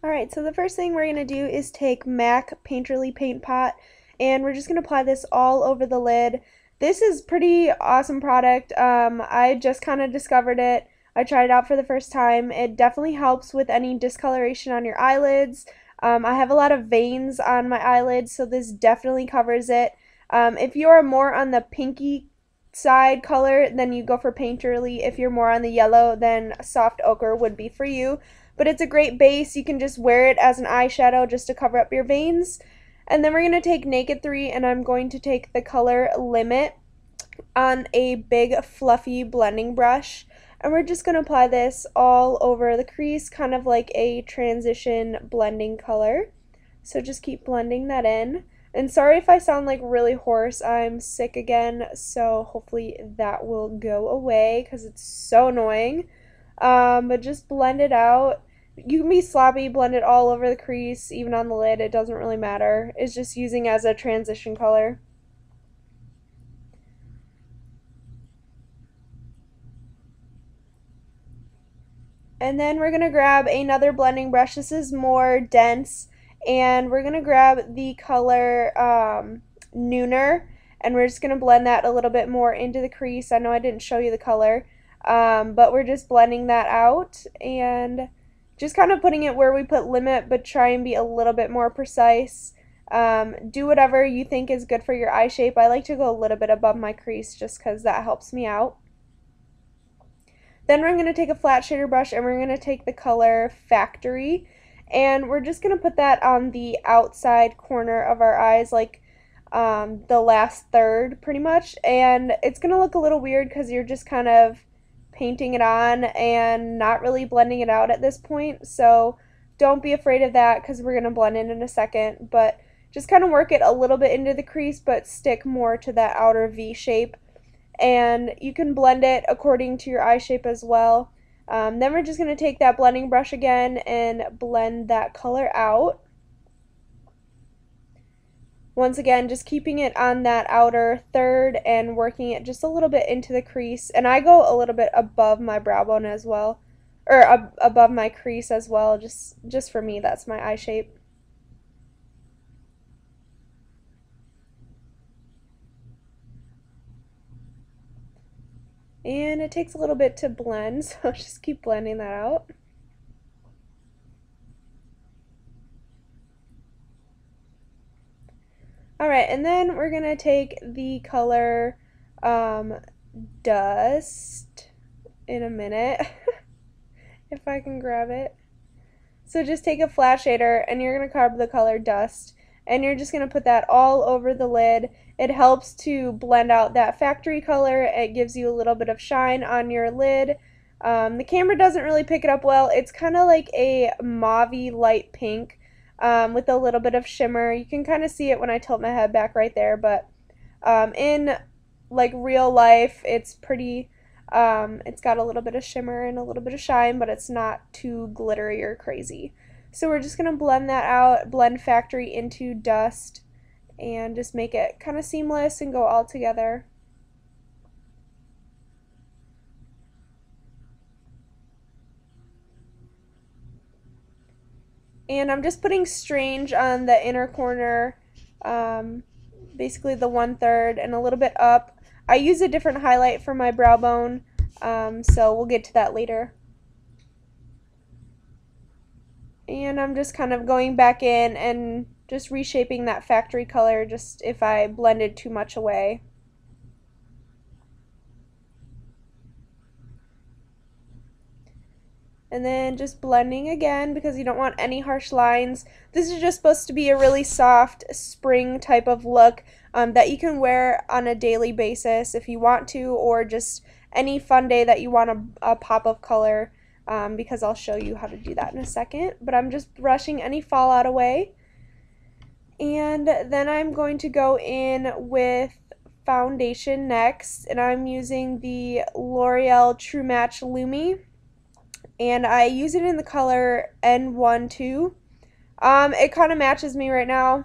Alright, so the first thing we're going to do is take MAC Painterly Paint Pot, and we're just going to apply this all over the lid. This is pretty awesome product. I just kind of discovered it. I tried it out for the first time. It definitely helps with any discoloration on your eyelids. I have a lot of veins on my eyelids, so this definitely covers it. If you are more on the pinky side color, then you go for Painterly. If you're more on the yellow, then soft ochre would be for you. But it's a great base. You can just wear it as an eyeshadow just to cover up your veins. And then we're going to take Naked 3, and I'm going to take the color Limit on a big fluffy blending brush. And we're just going to apply this all over the crease, kind of like a transition blending color. So just keep blending that in. And sorry if I sound like really hoarse, I'm sick again, so hopefully that will go away because it's so annoying. But just blend it out. You can be sloppy, blend it all over the crease, even on the lid, it doesn't really matter. It's just using as a transition color. And then we're going to grab another blending brush. This is more dense, and we're going to grab the color Nooner, and we're just going to blend that a little bit more into the crease. I know I didn't show you the color, but we're just blending that out and just kind of putting it where we put Limit, but try and be a little bit more precise. Do whatever you think is good for your eye shape. I like to go a little bit above my crease just because that helps me out. Then we're going to take a flat shader brush, and we're going to take the color Factory, and we're just going to put that on the outside corner of our eyes, like the last third pretty much. And it's going to look a little weird because you're just kind of painting it on and not really blending it out at this point, so don't be afraid of that because we're going to blend in a second. But just kind of work it a little bit into the crease, but stick more to that outer V shape. And you can blend it according to your eye shape as well. Then we're just going to take that blending brush again and blend that color out. Once again, just keeping it on that outer third and working it just a little bit into the crease. And I go a little bit above my brow bone as well, or above my crease as well, just for me, that's my eye shape. And it takes a little bit to blend, so just keep blending that out. Alright, and then we're going to take the color Dust in a minute, if I can grab it. So just take a flat shader, and you're going to carve the color Dust, and you're just going to put that all over the lid. It helps to blend out that factory color. It gives you a little bit of shine on your lid. The camera doesn't really pick it up well. It's kind of like a mauvey light pink with a little bit of shimmer. You can kind of see it when I tilt my head back right there, but in like real life it's pretty, it's got a little bit of shimmer and a little bit of shine, but it's not too glittery or crazy. So we're just going to blend that out, blend Factory into Dust, and just make it kind of seamless and go all together. And I'm just putting Strange on the inner corner, basically the 1/3 and a little bit up. I use a different highlight for my brow bone, so we'll get to that later. And I'm just kind of going back in and just reshaping that factory color just if I blended too much away. And then just blending again because you don't want any harsh lines. This is just supposed to be a really soft spring type of look that you can wear on a daily basis if you want to, or just any fun day that you want a pop of color, because I'll show you how to do that in a second. But I'm just brushing any fallout away. And then I'm going to go in with foundation next, and I'm using the L'Oreal True Match Lumi, and I use it in the color N12. It kind of matches me right now.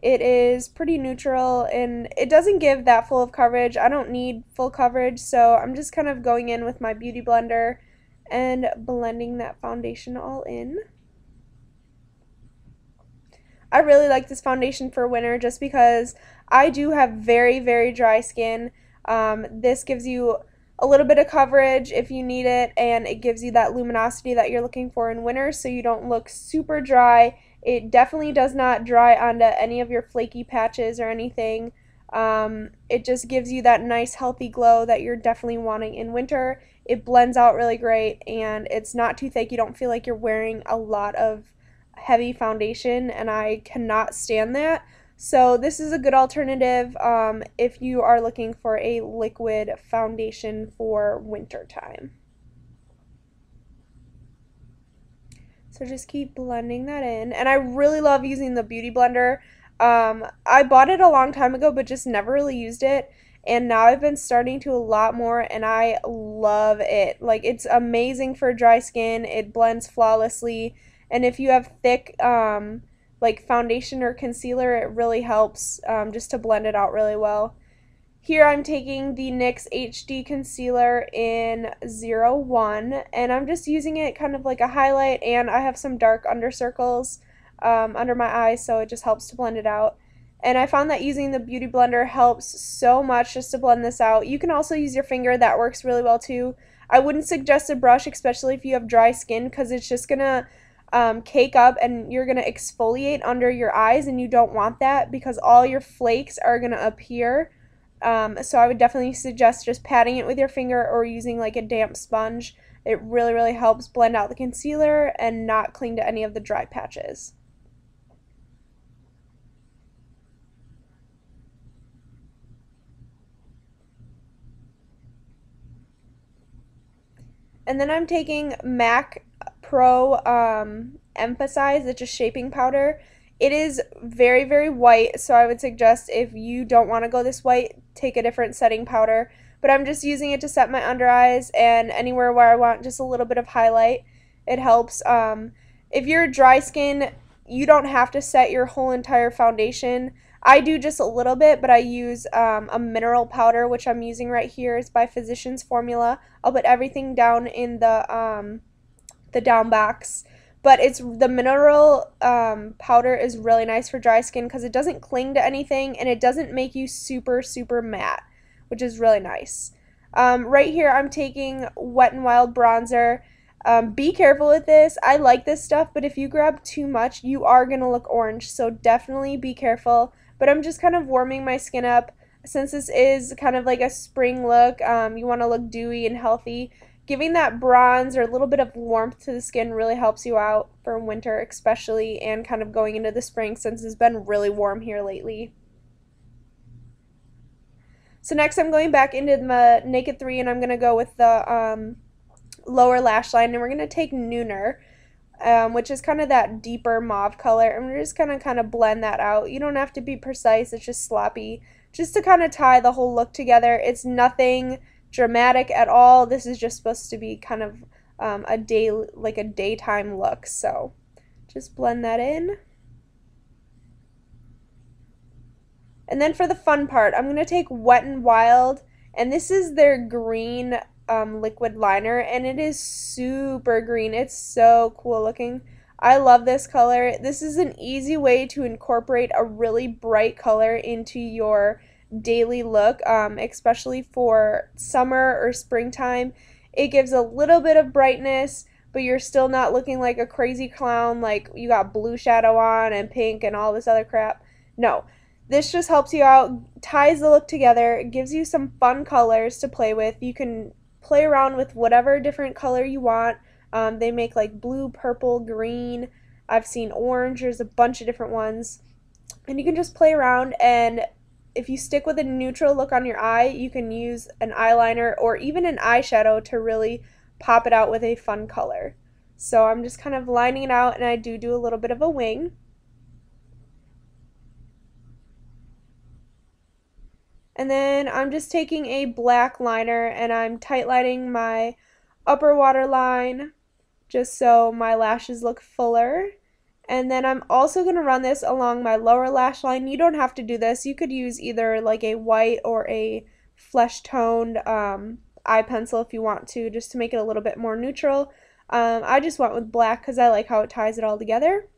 It is pretty neutral, and it doesn't give that full of coverage. I don't need full coverage, so I'm just kind of going in with my beauty blender and blending that foundation all in. I really like this foundation for winter just because I do have very, very dry skin. This gives you a little bit of coverage if you need it, and it gives you that luminosity that you're looking for in winter so you don't look super dry. It definitely does not dry onto any of your flaky patches or anything. It just gives you that nice healthy glow that you're definitely wanting in winter. It blends out really great and it's not too thick. You don't feel like you're wearing a lot of heavy foundation, and I cannot stand that. So this is a good alternative if you are looking for a liquid foundation for winter time. So just keep blending that in. And I really love using the Beauty Blender. I bought it a long time ago, but just never really used it. And now I've been starting to a lot more, and I love it. Like, it's amazing for dry skin. It blends flawlessly. And if you have thick, like foundation or concealer, it really helps just to blend it out really well. Here I'm taking the NYX HD Concealer in 01, and I'm just using it kind of like a highlight, and I have some dark under circles under my eyes, so it just helps to blend it out. And I found that using the Beauty Blender helps so much just to blend this out. You can also use your finger, that works really well too. I wouldn't suggest a brush, especially if you have dry skin, because it's just going to cake up and you're going to exfoliate under your eyes, and you don't want that because all your flakes are going to appear. So I would definitely suggest just patting it with your finger or using like a damp sponge. It really, really helps blend out the concealer and not cling to any of the dry patches. And then I'm taking MAC Pro Emphasize, it's just shaping powder. It is very, very white, so I would suggest if you don't want to go this white, take a different setting powder. But I'm just using it to set my under eyes and anywhere where I want just a little bit of highlight. It helps. If you're dry skin, you don't have to set your whole entire foundation. I do just a little bit, but I use a mineral powder, which I'm using right here. It's by Physicians Formula. I'll put everything down in the down box. But it's the mineral powder is really nice for dry skin because it doesn't cling to anything and it doesn't make you super, super matte, which is really nice. Right here I'm taking Wet n Wild bronzer. Be careful with this. I like this stuff, but if you grab too much, you are going to look orange, so definitely be careful. But I'm just kind of warming my skin up. Since this is kind of like a spring look, you want to look dewy and healthy. Giving that bronze or a little bit of warmth to the skin really helps you out for winter especially, and kind of going into the spring since it's been really warm here lately. So next I'm going back into the Naked 3 and I'm going to go with the lower lash line, and we're going to take Nooner, which is kind of that deeper mauve color, and we're just going to kind of blend that out. You don't have to be precise, it's just sloppy, just to kind of tie the whole look together. It's nothing dramatic at all. This is just supposed to be kind of a daytime look, so just blend that in. And then for the fun part, I'm going to take Wet n Wild, and this is their green liquid liner, and it is super green. It's so cool looking. I love this color. This is an easy way to incorporate a really bright color into your daily look, especially for summer or springtime. It gives a little bit of brightness, but you're still not looking like a crazy clown, like you got blue shadow on and pink and all this other crap. No, this just helps you out, ties the look together, gives you some fun colors to play with. You can play around with whatever different color you want. They make like blue, purple, green. I've seen orange. There's a bunch of different ones. And you can just play around, and if you stick with a neutral look on your eye, you can use an eyeliner or even an eyeshadow to really pop it out with a fun color. So I'm just kind of lining it out, and I do a little bit of a wing. And then I'm just taking a black liner and I'm tightlining my upper waterline just so my lashes look fuller. And then I'm also going to run this along my lower lash line. You don't have to do this. You could use either like a white or a flesh toned eye pencil if you want to, just to make it a little bit more neutral. I just went with black because I like how it ties it all together.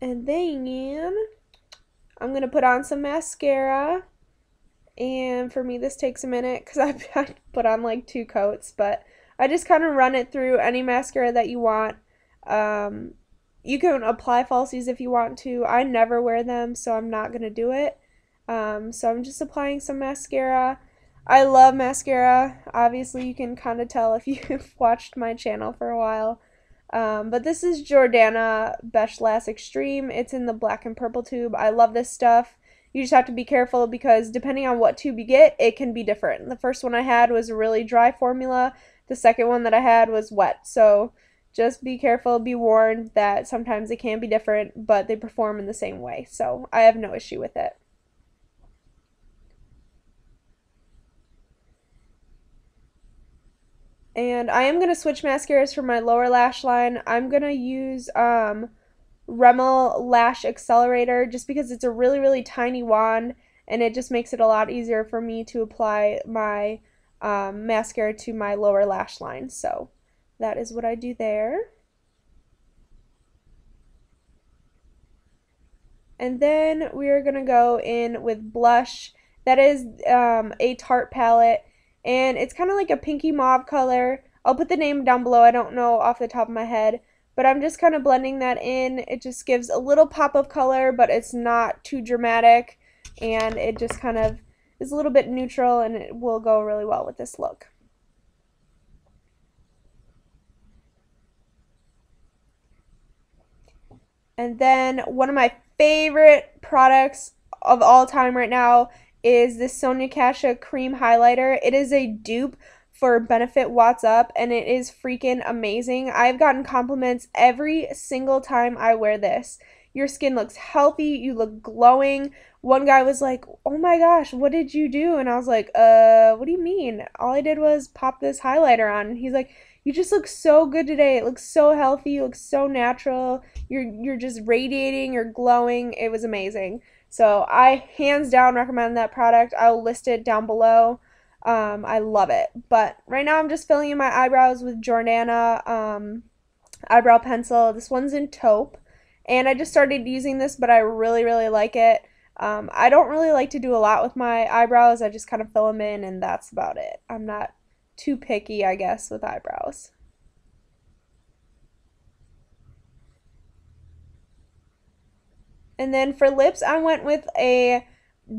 And then I'm going to put on some mascara. And for me, this takes a minute because I put on like 2 coats, but I just kind of run it through any mascara that you want. You can apply falsies if you want to. I never wear them, so I'm not going to do it. So I'm just applying some mascara. I love mascara. Obviously, you can kind of tell if you've watched my channel for a while. But this is Jordana Beche Lash Extreme. It's in the black and purple tube. I love this stuff. You just have to be careful because depending on what tube you get, it can be different. The first one I had was a really dry formula. The second one that I had was wet. So just be careful, be warned that sometimes they can be different, but they perform in the same way. So I have no issue with it. And I am going to switch mascaras for my lower lash line. I'm going to use Rimmel Lash Accelerator just because it's a really, really tiny wand and it just makes it a lot easier for me to apply my mascara to my lower lash line. So that is what I do there. And then we are going to go in with blush. That is a Tarte palette, and it's kind of like a pinky mauve color. I'll put the name down below. I don't know off the top of my head, but I'm just kind of blending that in. It just gives a little pop of color, but it's not too dramatic, and it just kind of is a little bit neutral, and it will go really well with this look. And then one of my favorite products of all time right now is this Sonia Kashuk cream highlighter. It is a dupe for Benefit What's Up, and it is freaking amazing. I've gotten compliments every single time I wear this. Your skin looks healthy, you look glowing. One guy was like, oh my gosh, what did you do? And I was like, what do you mean? All I did was pop this highlighter on. And he's like, you just look so good today. It looks so healthy, you look so natural. You're just radiating, you're glowing. It was amazing. So I hands down recommend that product. I'll list it down below. I love it. But right now I'm just filling in my eyebrows with Jordana eyebrow pencil. This one's in taupe. And I just started using this, but I really, really like it. I don't really like to do a lot with my eyebrows. I just kind of fill them in, and that's about it. I'm not too picky, I guess, with eyebrows. And then for lips, I went with a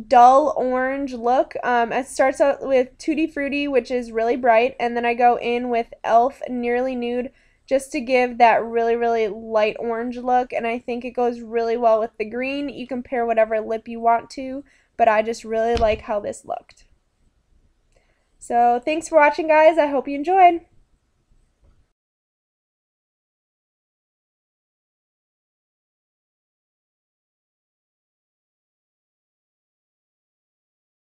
dull orange look. It starts out with Tutti Frutti, which is really bright, and then I go in with e.l.f. Nearly Nude just to give that really, really light orange look, and I think it goes really well with the green. You can pair whatever lip you want to, but I just really like how this looked. So thanks for watching, guys. I hope you enjoyed.